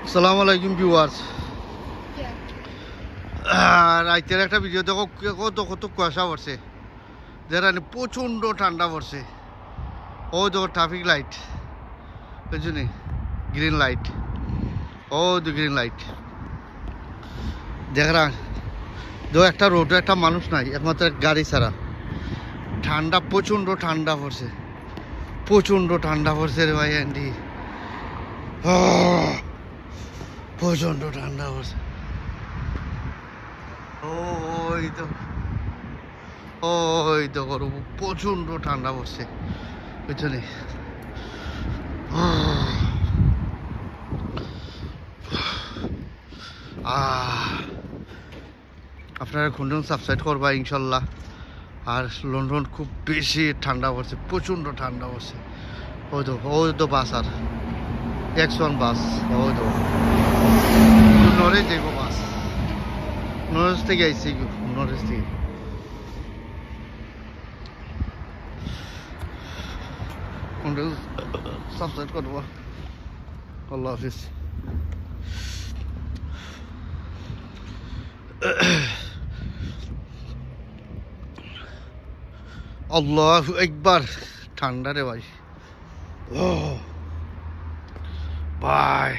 আসসালামু আলাইকুম ভিউয়ার্স। রাইতের একটা ভিডিও দেখো, কত কত কুয়াশা পড়ছে, যেটা প্রচণ্ড ঠান্ডা পড়ছে। ও দেখো ট্রাফিক লাইট, বুঝলি, গ্রিন লাইট, ও তো গ্রিন লাইট দেখরা। দেখো একটা রোডে একটা মানুষ নাই, একমাত্র গাড়ি ছাড়া। ঠান্ডা, প্রচণ্ড ঠান্ডা পড়ছে, প্রচণ্ড ঠান্ডা পড়ছে রে ভাই অ্যান্ডি, প্রচণ্ড ঠান্ডা পড়ছে। ওই তো, ওই তো করব, প্রচণ্ড ঠান্ডা পড়ছে বুঝলি। আপনারা খুঁজুন, সাবস্ক্রাইব করবা ইনশাল্লাহ। আর লন্ডন খুব বেশি ঠান্ডা পড়ছে, প্রচণ্ড ঠান্ডা পড়ছে। ওই তো বাস, আর X1 বাস, ওই তো নরেজ যাইব বাস, নরেজ থেকে আইসি, নরেজ থেকে। সাবস্ক্রাইব করবো। আল্লাহ হাফিজ। আল্লাহু আকবার, ঠান্ডা রে ভাই। ও বাই।